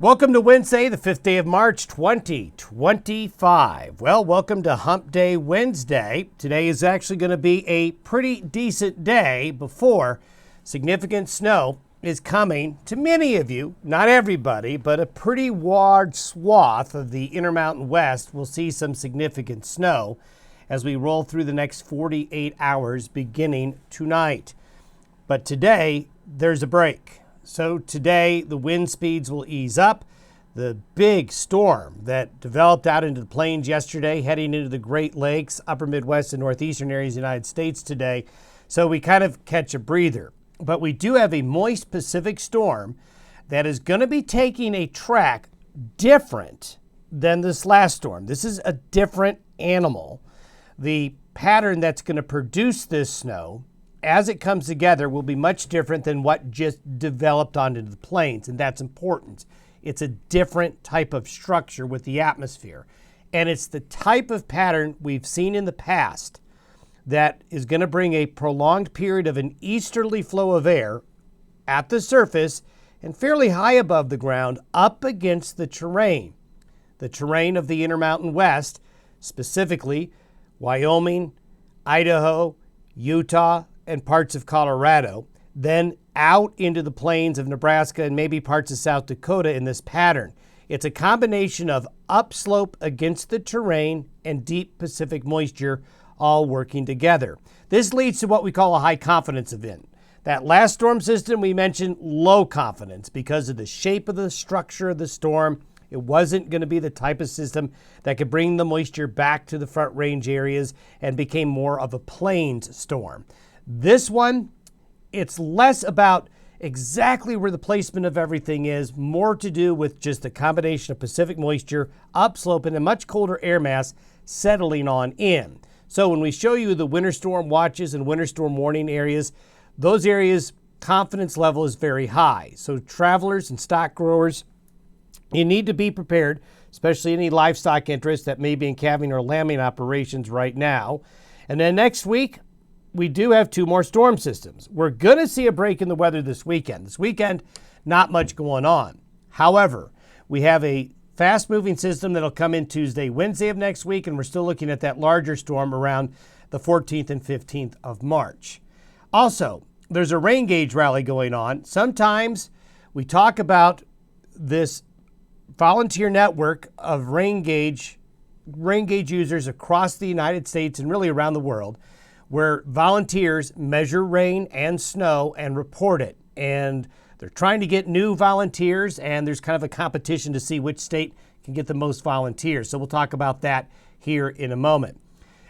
Welcome to Wednesday, the 5th day of March, 2025. Well, welcome to Hump Day Wednesday. Today is actually going to be a pretty decent day before significant snow is coming to many of you, not everybody, but a pretty large swath of the Intermountain West will see some significant snow as we roll through the next 48 hours beginning tonight. But today, there's a break. So today, the wind speeds will ease up. The big storm that developed out into the plains yesterday, heading into the Great Lakes, upper Midwest and northeastern areas of the United States today. So we kind of catch a breather. But we do have a moist Pacific storm that is going to be taking a track different than this last storm. This is a different animal. The pattern that's going to produce this snow as it comes together will be much different than what just developed onto the plains, and that's important. It's a different type of structure with the atmosphere, and it's the type of pattern we've seen in the past that is going to bring a prolonged period of an easterly flow of air at the surface and fairly high above the ground up against the terrain of the Intermountain West, specifically Wyoming, Idaho, Utah, and parts of Colorado, then out into the plains of Nebraska and maybe parts of South Dakota in this pattern. It's a combination of upslope against the terrain and deep Pacific moisture all working together. This leads to what we call a high confidence event. That last storm system we mentioned, low confidence because of the shape of the structure of the storm. It wasn't going to be the type of system that could bring the moisture back to the front range areas and became more of a plains storm. This one, it's less about exactly where the placement of everything is, more to do with just the combination of Pacific moisture, upslope, and a much colder air mass settling on in. So when we show you the winter storm watches and winter storm warning areas, those areas' confidence level is very high. So travelers and stock growers, you need to be prepared, especially any livestock interests that may be in calving or lambing operations right now. And then next week, we do have two more storm systems. We're going to see a break in the weather this weekend. This weekend, not much going on. However, we have a fast-moving system that'll come in Tuesday, Wednesday of next week, and we're still looking at that larger storm around the 14th and 15th of March. Also, there's a rain gauge rally going on. Sometimes we talk about this volunteer network of rain gauge users across the United States and really around the world, where volunteers measure rain and snow and report it. And they're trying to get new volunteers, and there's kind of a competition to see which state can get the most volunteers. So we'll talk about that here in a moment.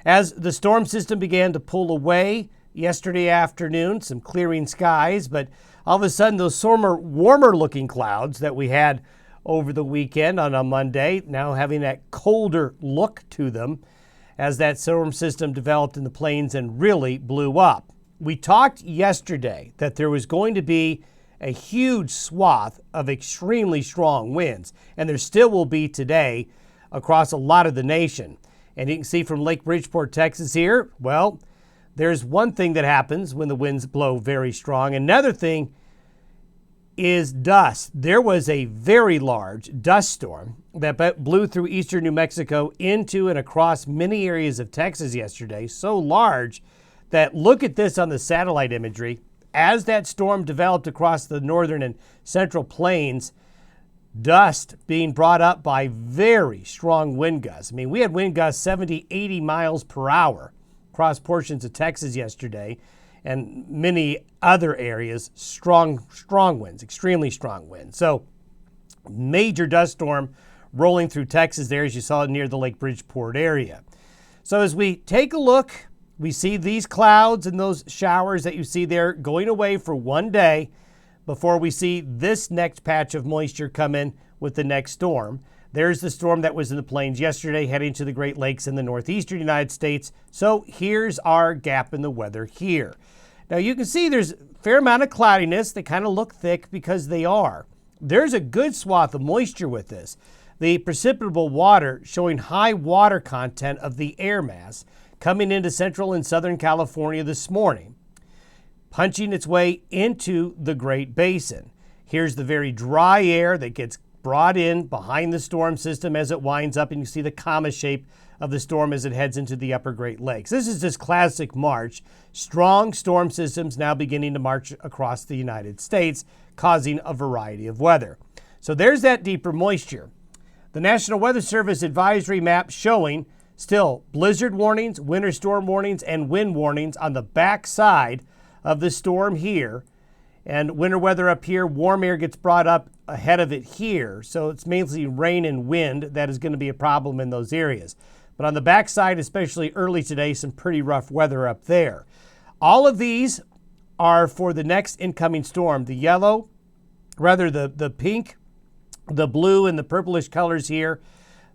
As the storm system began to pull away yesterday afternoon, some clearing skies, but all of a sudden those warmer looking clouds that we had over the weekend on a Monday, now having that colder look to them, as that storm system developed in the plains and really blew up. We talked yesterday that there was going to be a huge swath of extremely strong winds, and there still will be today across a lot of the nation. And you can see from Lake Bridgeport, Texas here, well, there's one thing that happens when the winds blow very strong. Another thing is dust. There was a very large dust storm that blew through eastern New Mexico into and across many areas of Texas yesterday. So large that, look at this on the satellite imagery. As that storm developed across the northern and central plains, dust being brought up by very strong wind gusts. I mean, we had wind gusts 70, 80 miles per hour across portions of Texas yesterday, and many other areas, strong winds, extremely strong winds. So major dust storm rolling through Texas there, as you saw near the Lake Bridgeport area. So as we take a look, we see these clouds and those showers that you see there going away for one day before we see this next patch of moisture come in with the next storm. There's the storm that was in the plains yesterday heading to the Great Lakes in the northeastern United States. So here's our gap in the weather here. Now you can see there's a fair amount of cloudiness. They kind of look thick because they are. There's a good swath of moisture with this. The precipitable water showing high water content of the air mass coming into central and southern California this morning, punching its way into the Great Basin. Here's the very dry air that gets brought in behind the storm system as it winds up, and you see the comma shape of the storm as it heads into the upper Great Lakes. This is just classic March. Strong storm systems now beginning to march across the United States, causing a variety of weather. So there's that deeper moisture. The National Weather Service advisory map showing still blizzard warnings, winter storm warnings, and wind warnings on the back side of the storm here. And winter weather up here, warm air gets brought up ahead of it here. So it's mainly rain and wind that is going to be a problem in those areas. But on the backside, especially early today, some pretty rough weather up there. All of these are for the next incoming storm. The yellow, rather the pink, the blue, and the purplish colors here,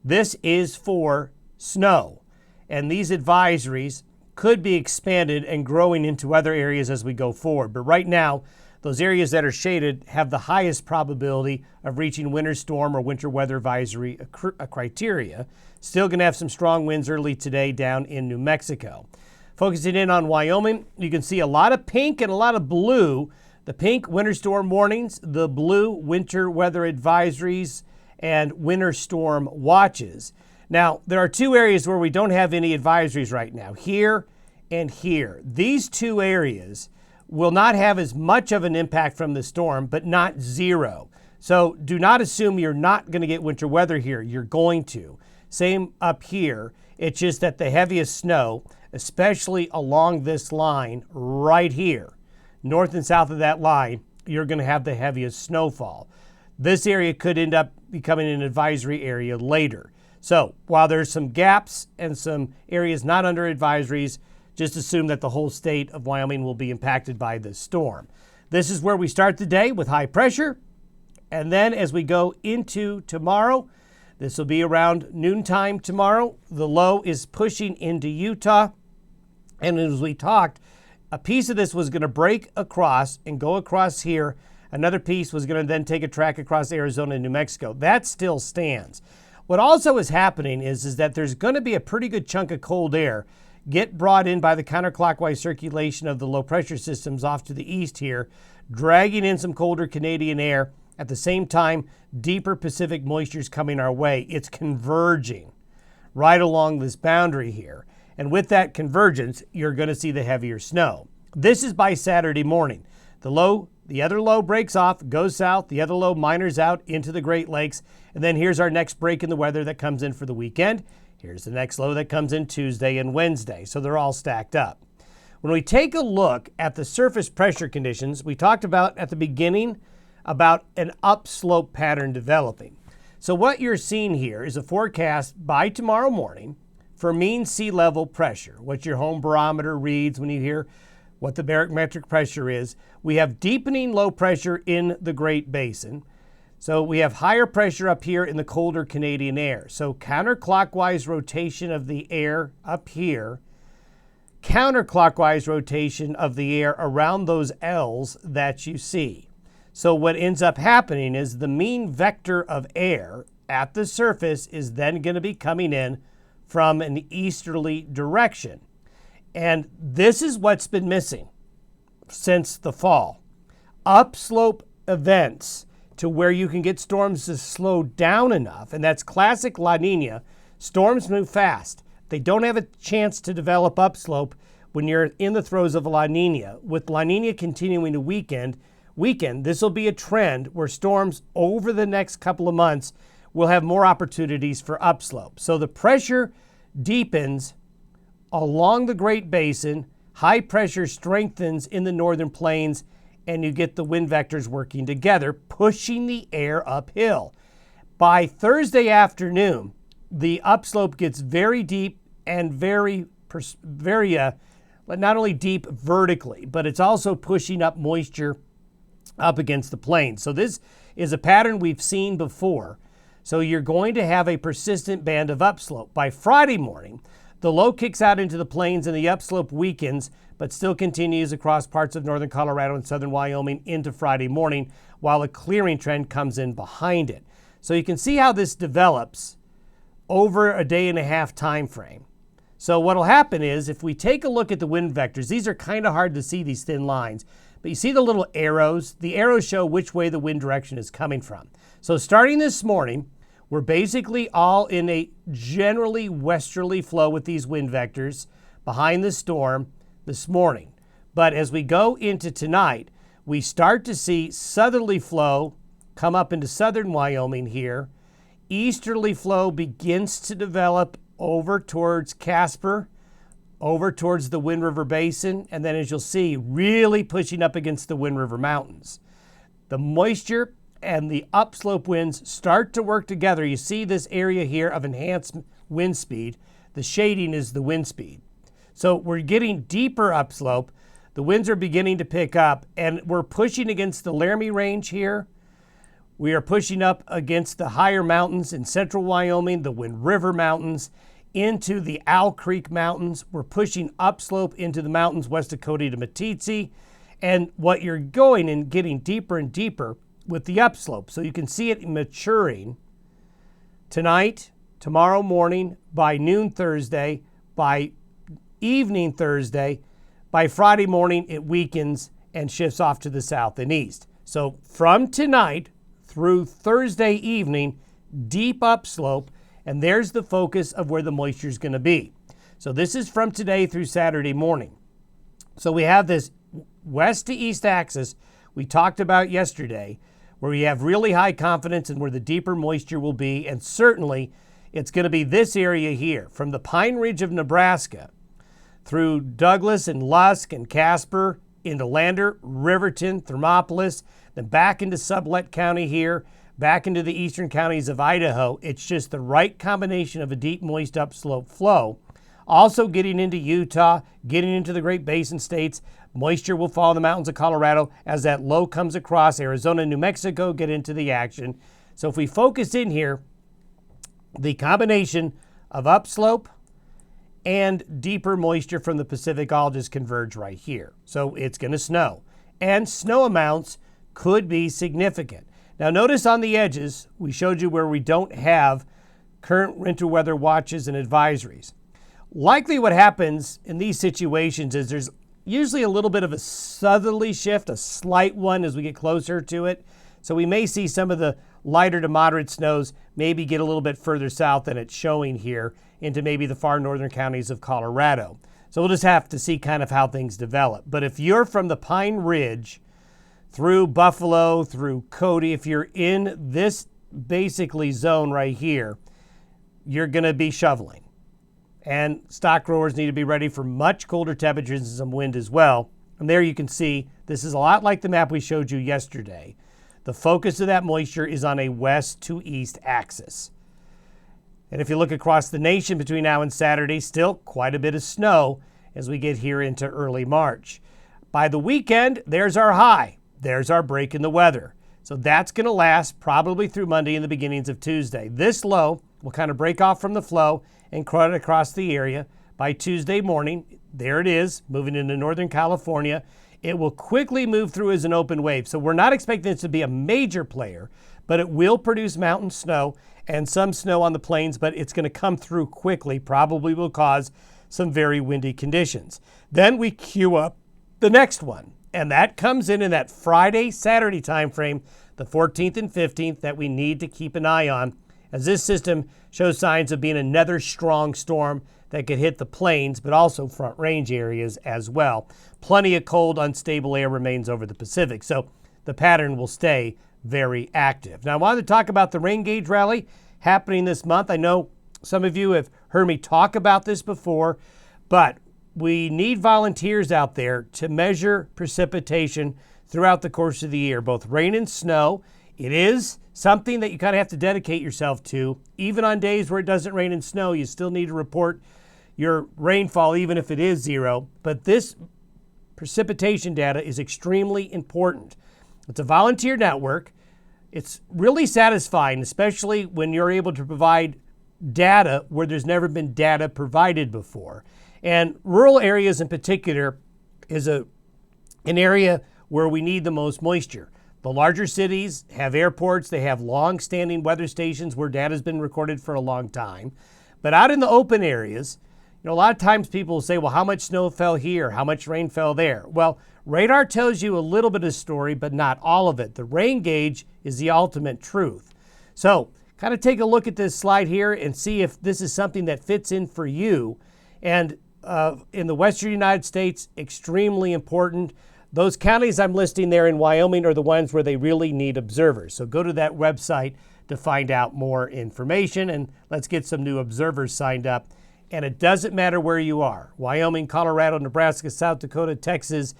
this is for snow. And these advisories could be expanded and growing into other areas as we go forward. But right now, those areas that are shaded have the highest probability of reaching winter storm or winter weather advisory criteria. Still going to have some strong winds early today down in New Mexico. Focusing in on Wyoming, you can see a lot of pink and a lot of blue. The pink, winter storm warnings. The blue, winter weather advisories and winter storm watches. Now, there are two areas where we don't have any advisories right now, here and here. These two areas will not have as much of an impact from the storm, but not zero. So do not assume you're not going to get winter weather here. You're going to. Same up here. It's just that the heaviest snow, especially along this line right here, north and south of that line, you're going to have the heaviest snowfall. This area could end up becoming an advisory area later. So while there's some gaps and some areas not under advisories, just assume that the whole state of Wyoming will be impacted by this storm. This is where we start the day with high pressure. And then as we go into tomorrow, this will be around noontime tomorrow. The low is pushing into Utah. And as we talked, a piece of this was going to break across and go across here. Another piece was going to then take a track across Arizona and New Mexico. That still stands. What also is happening is that there's going to be a pretty good chunk of cold air get brought in by the counterclockwise circulation of the low pressure systems off to the east here, dragging in some colder Canadian air. At the same time, deeper Pacific moisture is coming our way. It's converging right along this boundary here. And with that convergence, you're going to see the heavier snow. This is by Saturday morning. The other low breaks off, goes south. The other low minors out into the Great Lakes. And then here's our next break in the weather that comes in for the weekend. Here's the next low that comes in Tuesday and Wednesday. So they're all stacked up. When we take a look at the surface pressure conditions, we talked about at the beginning about an upslope pattern developing. So what you're seeing here is a forecast by tomorrow morning for mean sea level pressure, what your home barometer reads when you hear what the barometric pressure is. We have deepening low pressure in the Great Basin. So we have higher pressure up here in the colder Canadian air. So counterclockwise rotation of the air up here, counterclockwise rotation of the air around those L's that you see. So what ends up happening is the mean vector of air at the surface is then going to be coming in from an easterly direction. And this is what's been missing since the fall. Upslope events to where you can get storms to slow down enough, and that's classic La Nina. Storms move fast. They don't have a chance to develop upslope when you're in the throes of La Nina. With La Nina continuing to weaken, this will be a trend where storms over the next couple of months will have more opportunities for upslope. So the pressure deepens along the Great Basin, high pressure strengthens in the northern plains, and you get the wind vectors working together, pushing the air uphill. By Thursday afternoon, the upslope gets very deep and very not only deep vertically, but it's also pushing up moisture up against the plains. So this is a pattern we've seen before. So you're going to have a persistent band of upslope. By Friday morning, the low kicks out into the plains and the upslope weakens, but still continues across parts of northern Colorado and southern Wyoming into Friday morning, while a clearing trend comes in behind it. So you can see how this develops over a day and a half time frame. So what will happen is if we take a look at the wind vectors, these are kind of hard to see, these thin lines, but you see the little arrows? The arrows show which way the wind direction is coming from. So starting this morning, we're basically all in a generally westerly flow with these wind vectors behind the storm this morning. But as we go into tonight, we start to see southerly flow come up into southern Wyoming here. Easterly flow begins to develop over towards Casper, over towards the Wind River Basin, and then as you'll see, really pushing up against the Wind River Mountains. The moisture and the upslope winds start to work together. You see this area here of enhanced wind speed. The shading is the wind speed. So we're getting deeper upslope. The winds are beginning to pick up, and we're pushing against the Laramie Range here. We are pushing up against the higher mountains in central Wyoming, the Wind River Mountains, into the Owl Creek Mountains. We're pushing upslope into the mountains west of Cody to Meeteetse. And what you're going and getting deeper and deeper with the upslope. So you can see it maturing tonight, tomorrow morning, by noon Thursday, by evening Thursday. By Friday morning, it weakens and shifts off to the south and east. So from tonight through Thursday evening, deep upslope, and there's the focus of where the moisture is going to be. So this is from today through Saturday morning. So we have this west to east axis we talked about yesterday, where we have really high confidence in where the deeper moisture will be, and certainly it's going to be this area here, from the Pine Ridge of Nebraska through Douglas and Lusk and Casper, into Lander, Riverton, Thermopolis, then back into Sublette County here, back into the eastern counties of Idaho. It's just the right combination of a deep, moist upslope flow. Also getting into Utah, getting into the Great Basin states. Moisture will fall in the mountains of Colorado as that low comes across. Arizona and New Mexico get into the action. So if we focus in here, the combination of upslope and deeper moisture from the Pacific all just converge right here. So it's going to snow. And snow amounts could be significant. Now notice on the edges, we showed you where we don't have current winter weather watches and advisories. Likely what happens in these situations is there's usually a little bit of a southerly shift, a slight one as we get closer to it. So we may see some of the lighter to moderate snows maybe get a little bit further south than it's showing here into maybe the far northern counties of Colorado. So we'll just have to see kind of how things develop. But if you're from the Pine Ridge through Buffalo, through Cody, if you're in this basically zone right here, you're going to be shoveling. And stock growers need to be ready for much colder temperatures and some wind as well. And there you can see this is a lot like the map we showed you yesterday. The focus of that moisture is on a west to east axis. And if you look across the nation between now and Saturday, still quite a bit of snow as we get here into early March. By the weekend, there's our high. There's our break in the weather. So that's going to last probably through Monday and the beginnings of Tuesday. This low will kind of break off from the flow and cut across the area. By Tuesday morning, there it is, moving into Northern California. It will quickly move through as an open wave. So we're not expecting this to be a major player, but it will produce mountain snow and some snow on the plains, but it's going to come through quickly, probably will cause some very windy conditions. Then we queue up the next one, and that comes in that Friday, Saturday time frame, the 14th and 15th, that we need to keep an eye on, as this system shows signs of being another strong storm that could hit the plains, but also front range areas as well. Plenty of cold, unstable air remains over the Pacific, so the pattern will stay very active. Now, I wanted to talk about the rain gauge rally happening this month. I know some of you have heard me talk about this before, but we need volunteers out there to measure precipitation throughout the course of the year, both rain and snow. It is something that you kind of have to dedicate yourself to. Even on days where it doesn't rain and snow, you still need to report your rainfall, even if it is zero. But this precipitation data is extremely important. It's a volunteer network. It's really satisfying, especially when you're able to provide data where there's never been data provided before. And rural areas in particular is an area where we need the most moisture. The larger cities have airports, they have long-standing weather stations where data has been recorded for a long time. But out in the open areas, A lot of times people will say, well, how much snow fell here? How much rain fell there? Well, radar tells you a little bit of the story, but not all of it. The rain gauge is the ultimate truth. So kind of take a look at this slide here and see if this is something that fits in for you. And in the western United States, extremely important. Those counties I'm listing there in Wyoming are the ones where they really need observers. So go to that website to find out more information, and let's get some new observers signed up. And it doesn't matter where you are. Wyoming, Colorado, Nebraska, South Dakota, Texas,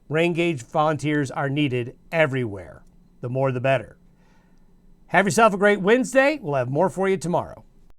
rain gauge volunteers are needed everywhere. The more the better. Have yourself a great Wednesday. We'll have more for you tomorrow.